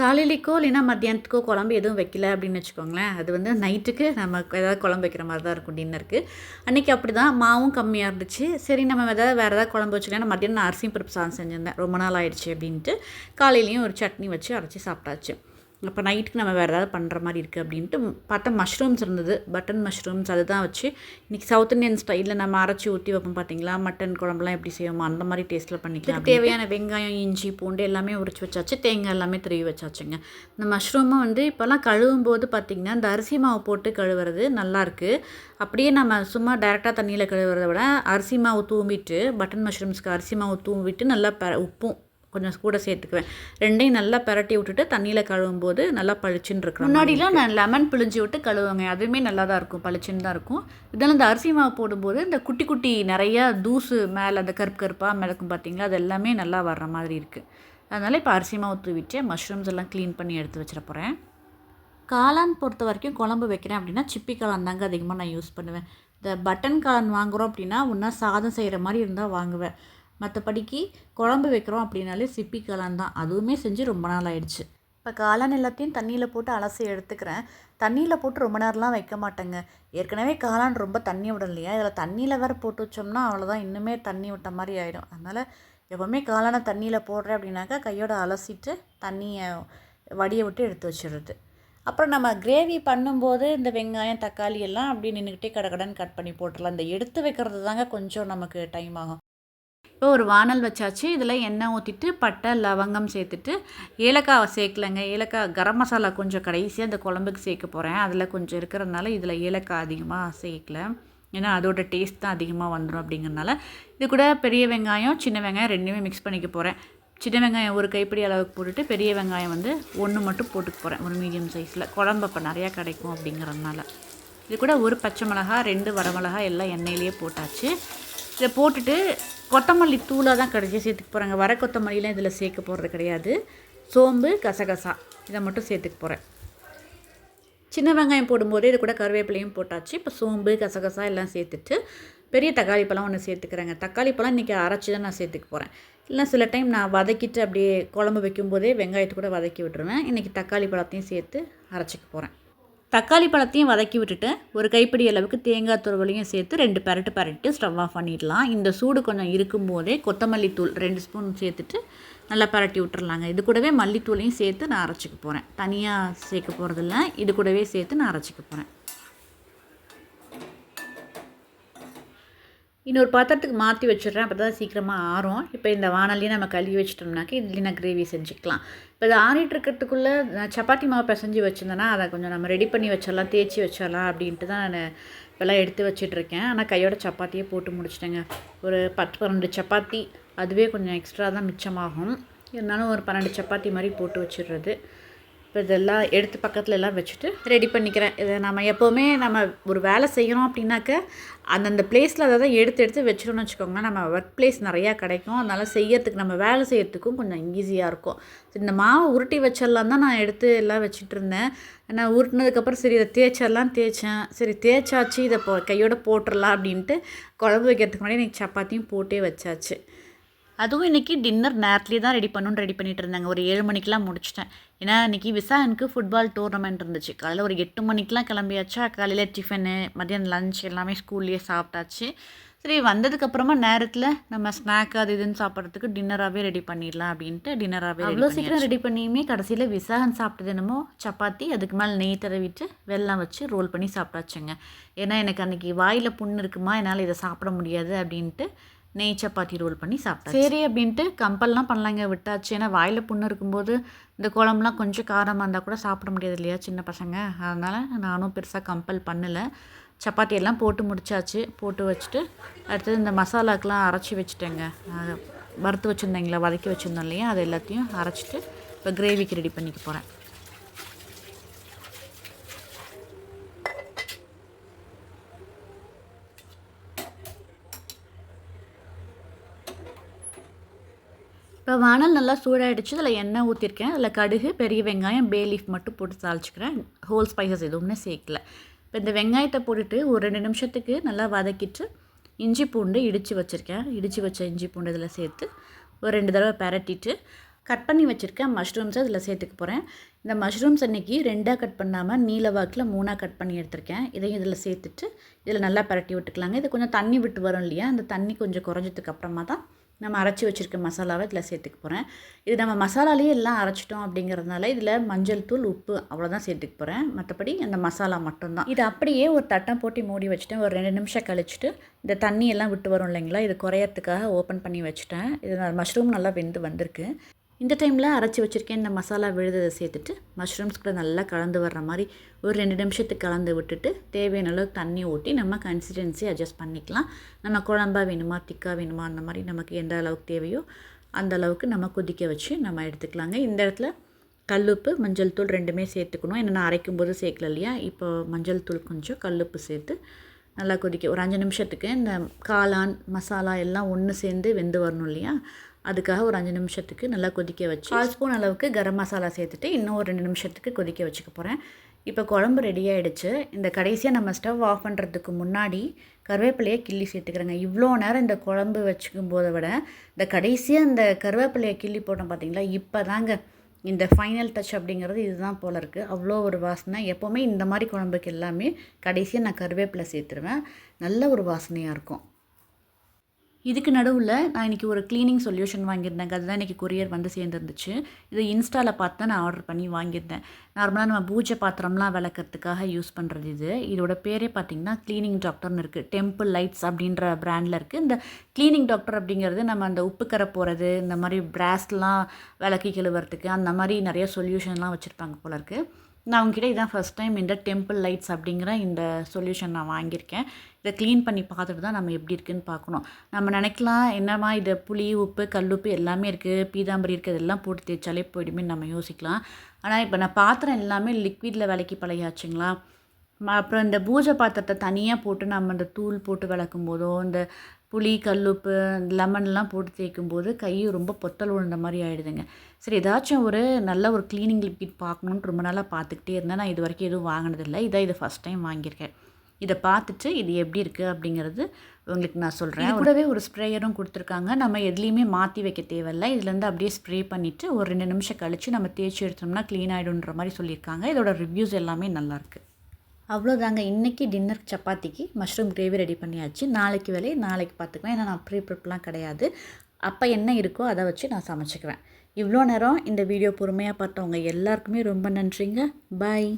காலையிலைக்கோ இல்லைன்னா மத்தியானத்துக்கோ குழம்பு எதுவும் வைக்கல அப்படின்னு வச்சுக்கோங்களேன். அது வந்து நைட்டுக்கு நம்ம ஏதாவது குழம்பு வைக்கிற மாதிரி தான் இருக்கும் டின்னருக்கு. அன்றைக்கி அப்படி தான் மாவும் கம்மியாக இருந்துச்சு. சரி நம்ம வேறு ஏதாவது குழம்பு வச்சுக்கலாம். மத்தியானம் நான் அரிசியும் பருப்பு சாதம் செஞ்சுருந்தேன். ரொம்ப நாள் ஆயிடுச்சு அப்படின்ட்டு காலையிலையும் ஒரு சட்னி வச்சு அரைச்சி சாப்பிட்டாச்சு. அப்போ நைட்டுக்கு நம்ம வேறு ஏதாவது பண்ணுற மாதிரி இருக்குது அப்படின்ட்டு பார்த்தா மஷ்ரூம்ஸ் இருந்தது. பட்டன் மஷ்ரூம்ஸ் அதுதான் வச்சு இன்றைக்கி சவுத் இந்தியன் ஸ்டைலில் நம்ம அரைச்சி ஊற்றி வைப்போம் பார்த்தீங்களா, மட்டன் குழம்புலாம் எப்படி செய்வோமோ அந்த மாதிரி டேஸ்ட்டில் பண்ணிக்கலாம். தேவையான வெங்காயம், இஞ்சி, பூண்டு எல்லாமே உரிச்சு வச்சாச்சு. தேங்காய் எல்லாமே துருவி வச்சாச்சுங்க. இந்த மஷ்ரூமும் வந்து இப்போல்லாம் கழுவும் போது பார்த்திங்கன்னா இந்த அரிசி மாவு போட்டு கழுவுறது நல்லாயிருக்கு. அப்படியே நம்ம சும்மா டேரெக்டாக தண்ணியில் கழுவுறத விட அரிசி மாவு தூவிட்டு, பட்டன் மஷ்ரூம்ஸ்க்கு அரிசி மாவு தூவிட்டு நல்லா உப்பும் கொஞ்சம் கூட சேர்த்துக்குவேன். ரெண்டையும் நல்லா பரட்டி விட்டுட்டு தண்ணியில் கழுவும் போது நல்லா பளிச்சுன்னு இருக்கும். முன்னாடிலாம் நான் லெமன் பிழிஞ்சு விட்டு கழுவுங்க, அதுவுமே நல்லா தான் இருக்கும், பளிச்சுன்னு தான் இருக்கும். இதெல்லாம் இந்த அரிசி மாவு போடும்போது இந்த குட்டி குட்டி நிறையா தூசு மேலே அந்த கருப்பு கருப்பாக மிளக்கும் பார்த்திங்களா, அது எல்லாமே நல்லா வர்ற மாதிரி இருக்குது. அதனால் இப்போ அரிசி மாவு தூவிட்டு மஷ்ரூம்ஸ் எல்லாம் க்ளீன் பண்ணி எடுத்து வச்சிட போகிறேன். காளான் பொறுத்த வரைக்கும் குழம்பு வைக்கிறேன் அப்படின்னா சிப்பி காளான் தாங்க அதிகமாக நான் யூஸ் பண்ணுவேன். இந்த பட்டன் காளான் வாங்குகிறோம் அப்படின்னா ஒன்றா சாதம் செய்கிற மாதிரி இருந்தால் வாங்குவேன். மற்றபடிக்கு குழம்பு வைக்கிறோம் அப்படின்னாலே சிப்பி காளான் தான். அதுவுமே செஞ்சு ரொம்ப நாள் ஆயிடுச்சு. இப்போ காளான் எல்லாத்தையும் தண்ணியில் போட்டு அலசி எடுத்துக்கிறேன். தண்ணியில் போட்டு ரொம்ப நேரம்லாம் வைக்க மாட்டேங்க. ஏற்கனவே காளான் ரொம்ப தண்ணி விடும் இல்லையா, இதில் தண்ணியில் வேறு போட்டு வச்சோம்னா அவ்வளோதான், இன்னுமே தண்ணி விட்ட மாதிரி ஆகிடும். அதனால் எப்போவுமே காளானை தண்ணியில் போடுறேன் அப்படின்னாக்கா கையோட அலசிட்டு தண்ணியை வடியை விட்டு எடுத்து வச்சிடுறது. அப்புறம் நம்ம கிரேவி பண்ணும்போது இந்த வெங்காயம், தக்காளி எல்லாம் அப்படி நின்றுக்கிட்டே கடகடன்னு கட் பண்ணி போட்டுடலாம். இந்த எடுத்து வைக்கிறது தாங்க கொஞ்சம் நமக்கு டைம் ஆகும். இப்போ ஒரு வானல் வச்சாச்சு. இதில் எண்ணெய் ஊற்றிட்டு பட்டை, லவங்கம் சேர்த்துட்டு ஏலக்காவை சேர்க்கலைங்க. ஏலக்காய் கரம் மசாலா கொஞ்சம் கடைசியாக அந்த குழம்புக்கு சேர்க்க போகிறேன். அதில் கொஞ்சம் இருக்கிறதுனால இதில் ஏலக்காய் அதிகமாக சேர்க்கல. ஏன்னா அதோட டேஸ்ட் தான் அதிகமாக வந்துடும் அப்படிங்கிறனால. இது கூட பெரிய வெங்காயம், சின்ன வெங்காயம் ரெண்டுமே மிக்ஸ் பண்ணிக்க போகிறேன். சின்ன வெங்காயம் ஒரு கைப்பிடி அளவுக்கு போட்டுட்டு பெரிய வெங்காயம் வந்து 1 மட்டும் போட்டுக்க போகிறேன், ஒரு மீடியம் சைஸில். குழம்பு இப்போ நிறையா கிடைக்கும் அப்படிங்கிறதுனால. இது கூட ஒரு பச்சை மிளகா, 2 வரமிளகா எல்லாம் எண்ணெயிலேயே போட்டாச்சு. இதை போட்டுட்டு கொத்தமல்லி தூளாக தான் கடைசியாக சேர்த்துக்க போகிறாங்க. வர கொத்தமல்லிலாம் இதில் சேர்க்க போகிறது கிடையாது. சோம்பு, கசகசா இதை மட்டும் சேர்த்துக்க போகிறேன். சின்ன வெங்காயம் போடும்போது இது கூட கருவேப்பிலையும் போட்டாச்சு. இப்போ சோம்பு, கசகசா எல்லாம் சேர்த்துட்டு பெரிய தக்காளி பழம் ஒன்று சேர்த்துக்கிறேங்க. தக்காளி பழம் இன்றைக்கி அரைச்சி தான் நான் சேர்த்துக்க போகிறேன். இல்லை சில டைம் நான் வதக்கிட்டு அப்படியே குழம்பு வைக்கும்போதே வெங்காயத்தை கூட வதக்கி விட்டுருவேன். இன்றைக்கி தக்காளி பழத்தையும் சேர்த்து அரைச்சிக்க போகிறேன். தக்காளி பழத்தையும் வதக்கி விட்டுட்டு ஒரு கைப்பிடி அளவுக்கு தேங்காய் துருவலையும் சேர்த்து 2 பரட்டு ஸ்டவ் ஆஃப் பண்ணிடலாம். இந்த சூடு கொஞ்சம் இருக்கும்போதே கொத்தமல்லி தூள் 2 ஸ்பூன் சேர்த்துட்டு நல்லா பரட்டி விட்டுறலாங்க. இது கூடவே மல்லித்தூளையும் சேர்த்து நான் அரைச்சிக்க போகிறேன். தனியாக சேர்க்க போகிறதில்ல, இது கூடவே சேர்த்து நான் அரைச்சிக்க போகிறேன். இன்னொரு பாத்திரத்துக்கு மாற்றி வச்சிடுறேன், அப்போ தான் சீக்கிரமாக ஆறும். இப்போ இந்த வானலையும் நம்ம கழுவி வச்சிட்டோம்னாக்கா இதுலேயும் நான் கிரேவி செஞ்சுக்கலாம். இப்போ இது ஆறிட்டு இருக்கிறதுக்குள்ளே நான் சப்பாத்தி மாவு பிசைஞ்சு வச்சுருந்தேன்னா அதை கொஞ்சம் நம்ம ரெடி பண்ணி வச்சிடலாம், தேய்ச்சி வச்சிடலாம் அப்படின்ட்டு தான் நான் இப்போல்லாம் எடுத்து வச்சிட்ருக்கேன். ஆனால் கையோட சப்பாத்தியே போட்டு முடிச்சிட்டேங்க. ஒரு 10-12 சப்பாத்தி, அதுவே கொஞ்சம் எக்ஸ்ட்ரா தான் மிச்சமாகும். இருந்தாலும் ஒரு 12 சப்பாத்தி மாதிரி போட்டு வச்சிடுறது. இப்போ இதெல்லாம் எடுத்து பக்கத்தில் எல்லாம் வச்சுட்டு ரெடி பண்ணிக்கிறேன். இதை நம்ம எப்போவுமே நம்ம ஒரு வேலை செய்கிறோம் அப்படின்னாக்க அந்தந்த பிளேஸில் அதை எடுத்து வச்சிட்டோம்னு வச்சுக்கோங்களேன், நம்ம ஒர்க் பிளேஸ் நிறையா கிடைக்கும். அதனால் செய்யறதுக்கு நம்ம வேலை செய்யறதுக்கும் கொஞ்சம் ஈஸியாக இருக்கும். இந்த மாவை உருட்டி வச்சிடலாம் தான் நான் எடுத்து எல்லாம் வச்சுட்டு இருந்தேன். நான் உருட்டினதுக்கப்புறம் சரி இதை தேய்ச்சேன். சரி தேய்ச்சாச்சு, இதை கையோட போட்டுடலாம் அப்படின்ட்டு குழம்பு வைக்கிறதுக்கு முன்னாடி எனக்கு சப்பாத்தியும் போட்டே வச்சாச்சு. அதுவும் இன்றைக்கி டின்னர் நேரத்துலேயே தான் ரெடி பண்ணிட்டு இருந்தாங்க. ஒரு 7 மணிக்கெலாம் முடிச்சிட்டேன். ஏன்னா இன்றைக்கி விசாகனுக்கு ஃபுட்பால் டோர்னமெண்ட் இருந்துச்சு. காலையில் ஒரு 8 மணிக்கெலாம் கிளம்பியாச்சா. காலையில் டிஃபனு, மதியானம் லஞ்ச் எல்லாமே ஸ்கூல்லேயே சாப்பிட்டாச்சு. சரி வந்ததுக்கப்புறமா நேரத்தில் நம்ம ஸ்நாக் அது இதுன்னு சாப்பிட்றதுக்கு டின்னராகவே ரெடி பண்ணிடலாம் அப்படின்ட்டு டின்னராகவே அவ்வளோ சீக்கிரம் ரெடி பண்ணியுமே கடைசியில் விசாகன் சாப்பிட்டது என்னமோ சப்பாத்தி, அதுக்கு மேலே நெய் தடவிட்டு வெல்லம் வச்சு ரோல் பண்ணி சாப்பிட்டாச்சுங்க. ஏன்னா எனக்கு அன்றைக்கி வாயில் புண்ணு இருக்குமா, என்னால் இதை சாப்பிட முடியாது அப்படின்ட்டு நெய் சப்பாத்தி ரோல் பண்ணி சாப்பிட்டேன். சரி அப்படின்ட்டு கம்பல்லாம் பண்ணலாங்க, விட்டாச்சு. ஏன்னா வாயில் புண்ணு இருக்கும்போது இந்த குழம்புலாம் கொஞ்சம் காரமாக இருந்தால் கூட சாப்பிட முடியாது இல்லையா சின்ன பசங்க. அதனால் நானும் பெருசாக கம்பல் பண்ணலை. சப்பாத்தி எல்லாம் போட்டு முடிச்சாச்சு. போட்டு வச்சுட்டு அடுத்தது இந்த மசாலாக்கெலாம் அரைச்சி வச்சுட்டேங்க. வறுத்து வச்சுருந்தேங்களா, வதக்கி வச்சுருந்தோம் இல்லையா, அது எல்லாத்தையும் அரைச்சிட்டு இப்போ கிரேவிக்கு ரெடி பண்ணிக்க போகிறேன். இப்போ வானல் நல்லா சூடாகிடுச்சு. அதில் எண்ணெய் ஊற்றிருக்கேன். அதில் கடுகு, பெரிய வெங்காயம், பே லீஃப் மட்டும் போட்டு தாளிச்சிக்கிறேன். ஹோல் ஸ்பைசஸ் எதுவுமே சேர்க்கல. இப்போ இந்த வெங்காயத்தை போட்டுட்டு ஒரு 2 நிமிஷத்துக்கு நல்லா வதக்கிட்டு இஞ்சி பூண்டு இடித்து வச்சுருக்கேன். இடித்து வச்ச இஞ்சி பூண்டு இதில் சேர்த்து ஒரு 2 தடவை பரட்டிட்டு கட் பண்ணி வச்சுருக்கேன் மஷ்ரூம்ஸை இதில் சேர்த்துக்க போகிறேன். இந்த மஷ்ரூம்ஸ் அன்றைக்கி 2ஆக கட் பண்ணாமல் நீல வாக்கில் 3ஆக கட் பண்ணி எடுத்திருக்கேன். இதையும் இதில் சேர்த்துட்டு இதில் நல்லா பரட்டி விட்டுக்கலாங்க. இது கொஞ்சம் தண்ணி விட்டு வரும் இல்லையா, அந்த தண்ணி கொஞ்சம் குறைஞ்சதுக்கு அப்புறமா தான் நம்ம அரைச்சி வச்சுருக்க மசாலாவை இதில் சேர்த்துக்க போகிறேன். இது நம்ம மசாலாலேயே எல்லாம் அரைச்சிட்டோம் அப்படிங்கிறதுனால இதில் மஞ்சள் தூள், உப்பு அவ்வளோதான் சேர்த்துக்க போகிறேன். மற்றபடி அந்த மசாலா மட்டும்தான். இது அப்படியே ஒரு தட்டம் போட்டு மூடி வச்சுட்டேன். ஒரு 2 நிமிஷம் கழிச்சிட்டு இந்த தண்ணியெல்லாம் விட்டு வரும் இல்லைங்களா, இது குறையறதுக்காக ஓப்பன் பண்ணி வச்சுட்டேன். இது மஷ்ரூம் நல்லா வெந்து வந்திருக்கு. இந்த டைமில் அரைச்சி வச்சுருக்கேன் இந்த மசாலா விழுததை சேர்த்துட்டு மஷ்ரூம்ஸ் கூட நல்லா கலந்து வர்ற மாதிரி ஒரு 2 நிமிஷத்துக்கு கலந்து விட்டுட்டு தேவையான அளவு தண்ணி ஊற்றி நம்ம கன்சிஸ்டன்சி அட்ஜஸ்ட் பண்ணிக்கலாம். நம்ம குழம்பா வேணுமா, திக்காக வேணுமா, அந்த மாதிரி நமக்கு எந்த அளவுக்கு தேவையோ அந்த அளவுக்கு நம்ம கொதிக்க வச்சு நம்ம எடுத்துக்கலாங்க. இந்த இடத்துல கல்லுப்பு, மஞ்சள் தூள் 2மே சேர்த்துக்கணும். ஏன்னா நான் அரைக்கும் போது சேர்க்கல இல்லையா, இப்போ மஞ்சள் தூள் கொஞ்சம், கல்லுப்பு சேர்த்து நல்லா கொதிக்க ஒரு 5 நிமிஷத்துக்கு இந்த காளான் மசாலா எல்லாம் ஒன்று சேர்ந்து வெந்து வரணும் இல்லையா, அதுக்காக ஒரு 5 நிமிஷத்துக்கு நல்லா கொதிக்க வச்சு 1/4 ஸ்பூன் அளவுக்கு கரம் மசாலா சேர்த்துட்டு இன்னும் ஒரு 2 நிமிஷத்துக்கு கொதிக்க வச்சுக்க போகிறேன். இப்போ குழம்பு ரெடி ஆகிடுச்சு. இந்த கடைசியாக நம்ம ஸ்டவ் ஆஃப் பண்ணுறதுக்கு முன்னாடி கருவேப்பிலையை கிள்ளி சேர்த்துக்கிறேங்க. இவ்வளோ நேரம் இந்த குழம்பு வச்சுக்கும் போதை விட இந்த கடைசியாக இந்த கருவேப்பிலையை கிள்ளி போட்டோம் பார்த்தீங்களா, இப்போ தாங்க இந்த ஃபைனல் டச் அப்படிங்கிறது இதுதான் போல் இருக்குது. அவ்வளோ ஒரு வாசனை. எப்போவுமே இந்த மாதிரி குழம்புக்கு எல்லாமே கடைசியாக நான் கருவேப்பிலை சேர்த்துருவேன். நல்ல ஒரு வாசனையாக இருக்கும். இதுக்கு நடுவில் நான் இன்றைக்கி ஒரு க்ளீனிங் சொல்யூஷன் வாங்கியிருந்தேங்க. அதுதான் இன்றைக்கி கொரியர் வந்து சேர்ந்துருந்துச்சு. இது இன்ஸ்டாவில் பார்த்து தான் நான் ஆர்டர் பண்ணி வாங்கியிருந்தேன். நார்மலாக நம்ம பூஜை பாத்திரம்லாம் விளக்கிறதுக்காக யூஸ் பண்ணுறது இது. இதோட பேரே பார்த்திங்கன்னா க்ளீனிங் டாக்டர்னு இருக்குது. டெம்பிள் லைட்ஸ் அப்படின்ற பிராண்டில் இருக்குது. இந்த க்ளீனிங் டாக்டர் அப்படிங்கிறது நம்ம அந்த உப்பு கரை போகிறது, இந்த மாதிரி பிராஸ்லாம் விளக்கி கழுவுறதுக்கு அந்த மாதிரி நிறைய சொல்யூஷன்லாம் வச்சுருப்பாங்க போல இருக்குது. நான் அவங்ககிட்ட இதான் ஃபஸ்ட் டைம் இந்த டெம்பிள் லைட்ஸ் அப்படிங்கிற இந்த சொல்யூஷன் நான் வாங்கியிருக்கேன். இதை க்ளீன் பண்ணி பார்த்துட்டு தான் நம்ம எப்படி இருக்குதுன்னு பார்க்கணும். நம்ம நினைக்கலாம் என்னம்மா இது புளி, உப்பு, கல்லுப்பு எல்லாமே இருக்குது, பீதாம்பரி இருக்குது, இதெல்லாம் போட்டு தேய்ச்சாலே போயிடுமே நம்ம யோசிக்கலாம். ஆனால் இப்போ நான் பாத்திரம் எல்லாமே லிக்விடில் விளக்கி பழகியாச்சுங்களா. அப்புறம் இந்த பூஜை பாத்திரத்தை தனியாக போட்டு நம்ம இந்த தூள் போட்டு விளக்கும் போதோ, இந்த புளி, கல்லுப்பு, லெமன்லாம் போட்டு தேய்க்கும்போது கை ரொம்ப பொத்தல் விழுந்த மாதிரி ஆகிடுதுங்க. சரி, ஏதாச்சும் ஒரு நல்ல ஒரு க்ளீனிங் லிக்விட் பார்க்கணுன்ட்டு ரொம்ப நாளாக பார்த்துக்கிட்டே இருந்தேன். நான் இது வரைக்கும் எதுவும் வாங்கினதில்லை. இது ஃபஸ்ட் டைம் வாங்கியிருக்கேன். இதை பார்த்துட்டு இது எப்படி இருக்குது அப்படிங்கிறது உங்களுக்கு நான் சொல்கிறேன். கூடவே ஒரு ஸ்ப்ரேயரும் கொடுத்துருக்காங்க. நம்ம எதுலேயுமே மாற்றி வைக்க தேவையில்லை. இதுலேருந்து அப்படியே ஸ்ப்ரே பண்ணிவிட்டு ஒரு 2 நிமிஷம் கழித்து நம்ம தேய்ச்சி எடுத்தோம்னா க்ளீன் ஆகிடுன்ற மாதிரி சொல்லியிருக்காங்க. இதோட ரிவ்யூஸ் எல்லாமே நல்லாயிருக்கு. அவ்வளோதாங்க. இன்றைக்கி டின்னருக்கு சப்பாத்திக்கு மஷ்ரூம் கிரேவி ரெடி பண்ணியாச்சு. நாளைக்கு வேலையை நாளைக்கு பார்த்துக்குவேன். ஏன்னா நான் ப்ரிப்லாம் கிடையாது. அப்போ என்ன இருக்கோ அதை வச்சு நான் சமைச்சிக்குவேன். இவ்வளோ நேரம் இந்த வீடியோ பொறுமையாக பார்த்தவங்க எல்லாருக்குமே ரொம்ப நன்றிங்க. பாய்.